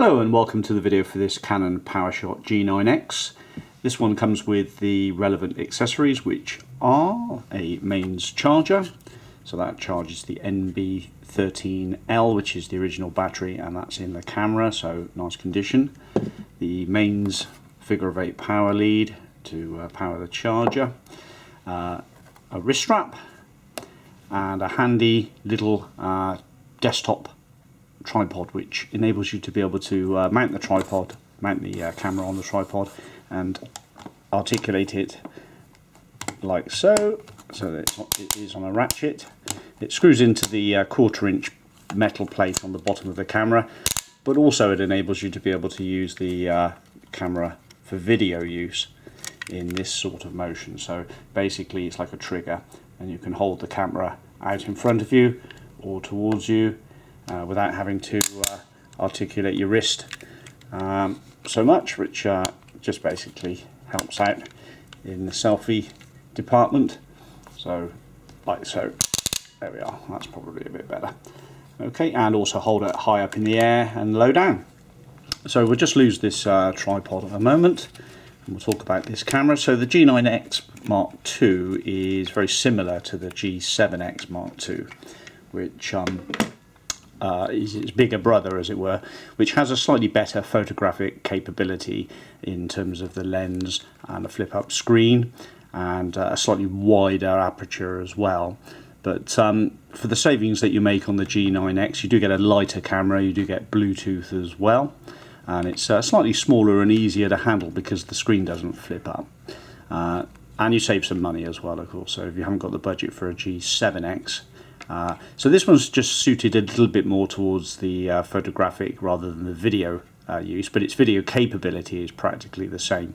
Hello and welcome to the video for this Canon PowerShot G9x. This one comes with the relevant accessories, which are a mains charger. So that charges the NB13L, which is the original battery, and that's in the camera, so nice condition. The mains figure of 8 power lead to power the charger. A wrist strap and a handy little desktop tripod, which enables you to be able to mount the camera on the tripod and articulate it like so that it is on a ratchet. It screws into the 1/4 inch metal plate on the bottom of the camera, but also it enables you to be able to use the camera for video use in this sort of motion. So basically it's like a trigger, and you can hold the camera out in front of you or towards you without having to articulate your wrist so much, which just basically helps out in the selfie department. So like so, there we are, that's probably a bit better. Okay, and also hold it high up in the air and low down. So we'll just lose this tripod at a moment and we'll talk about this camera. So the G9x Mark II is very similar to the G7x Mark II, which is its bigger brother, as it were, which has a slightly better photographic capability in terms of the lens and a flip-up screen and a slightly wider aperture as well. But for the savings that you make on the G9x, you do get a lighter camera, you do get Bluetooth as well, and it's slightly smaller and easier to handle because the screen doesn't flip up. And you save some money as well, of course, so if you haven't got the budget for a G7x. So this one's just suited a little bit more towards the photographic rather than the video use, but its video capability is practically the same.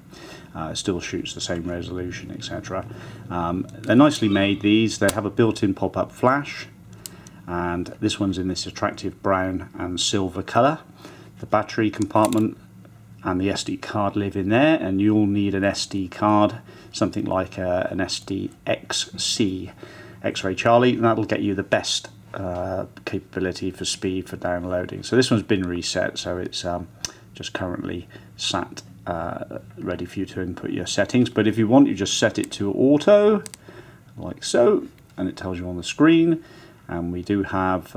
It still shoots the same resolution, etc. They're nicely made, these. They have a built-in pop-up flash, and this one's in this attractive brown and silver colour. The battery compartment and the SD card live in there, and you'll need an SD card, something like an SDXC X-Ray Charlie, and that'll get you the best capability for speed for downloading. So this one's been reset, so it's just currently sat ready for you to input your settings. But if you want, you just set it to auto like so, and it tells you on the screen. And we do have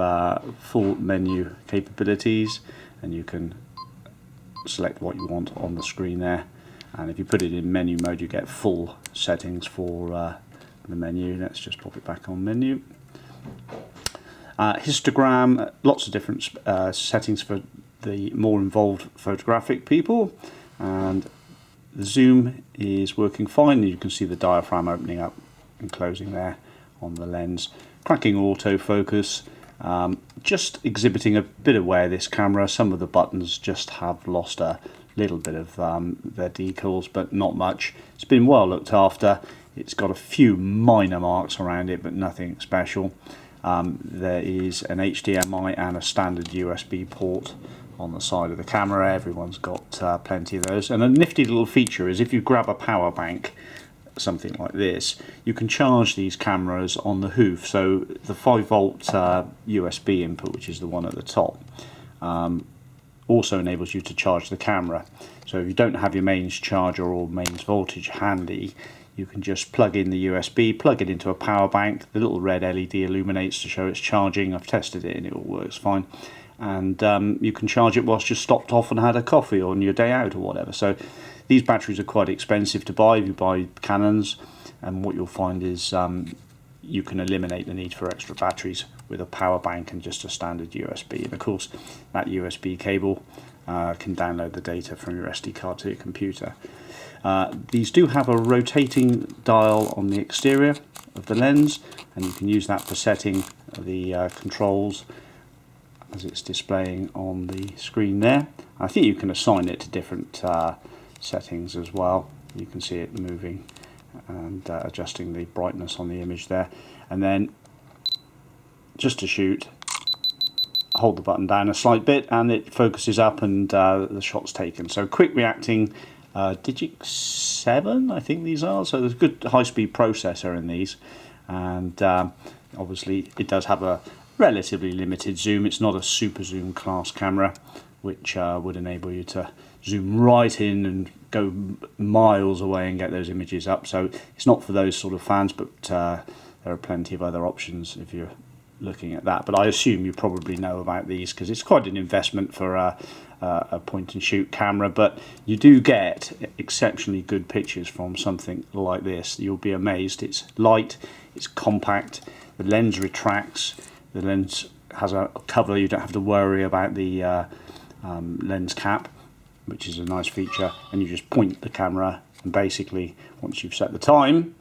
full menu capabilities, and you can select what you want on the screen there. And if you put it in menu mode, you get full settings for the menu. Let's just pop it back on menu. Histogram, lots of different settings for the more involved photographic people, and the zoom is working fine. You can see the diaphragm opening up and closing there on the lens. Cracking autofocus, just exhibiting a bit of wear, this camera. Some of the buttons just have lost a little bit of their decals, but not much. It's been well looked after. It's got a few minor marks around it, but nothing special. There is an HDMI and a standard USB port on the side of the camera. Everyone's got plenty of those. And a nifty little feature is if you grab a power bank, something like this, you can charge these cameras on the hoof. So the 5-volt USB input, which is the one at the top, also enables you to charge the camera. So if you don't have your mains charger or mains voltage handy, you can just plug in the USB, plug it into a power bank. The little red LED illuminates to show it's charging. I've tested it and it all works fine. And you can charge it whilst you're stopped off and had a coffee or on your day out or whatever. So these batteries are quite expensive to buy if you buy Canons, and what you'll find is you can eliminate the need for extra batteries with a power bank and just a standard USB. And of course that USB cable can download the data from your SD card to your computer. These do have a rotating dial on the exterior of the lens, and you can use that for setting the controls as it's displaying on the screen there. I think you can assign it to different settings as well. You can see it moving and adjusting the brightness on the image there. And then just to shoot, hold the button down a slight bit and it focuses up and the shot's taken. So quick reacting Digix 7, I think these are. So there's a good high-speed processor in these, and obviously it does have a relatively limited zoom. It's not a super zoom class camera, which would enable you to zoom right in and go miles away and get those images up. So it's not for those sort of fans, but there are plenty of other options if you're looking at that. But I assume you probably know about these because it's quite an investment for a point and shoot camera, but you do get exceptionally good pictures from something like this. You'll be amazed. It's light, it's compact, the lens retracts, the lens has a cover, you don't have to worry about the lens cap, which is a nice feature, and you just point the camera, and basically once you've set the time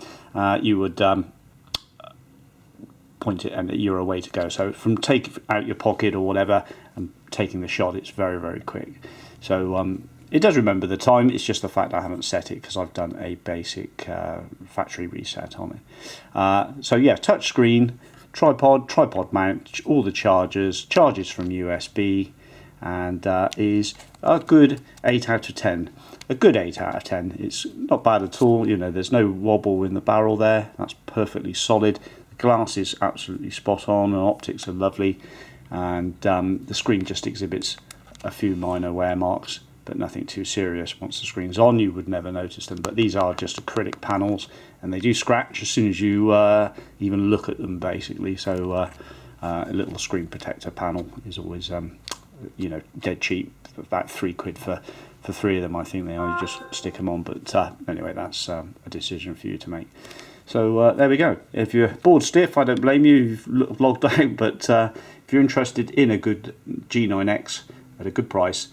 you would point it and you're away to go. So from taking out your pocket or whatever and taking the shot, it's very, very quick. So it does remember the time, it's just the fact I haven't set it because I've done a basic factory reset on it. So yeah, touch screen, tripod mount, all the charges from USB, and is a good 8 out of 10. A good 8 out of 10. It's not bad at all. You know, there's no wobble in the barrel there. That's perfectly solid. The glass is absolutely spot on, and optics are lovely, and the screen just exhibits a few minor wear marks, but nothing too serious. Once the screen's on, you would never notice them. But these are just acrylic panels, and they do scratch as soon as you even look at them, basically. So a little screen protector panel is always you know, dead cheap, about £3 for 3 of them. I think they only just stick them on, but anyway, that's a decision for you to make. So there we go. If you're bored stiff, I don't blame you, you've logged out, but if you're interested in a good G9X at a good price,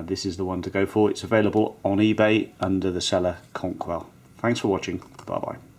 this is the one to go for. It's available on eBay under the seller Conkwell. Thanks for watching. Bye bye.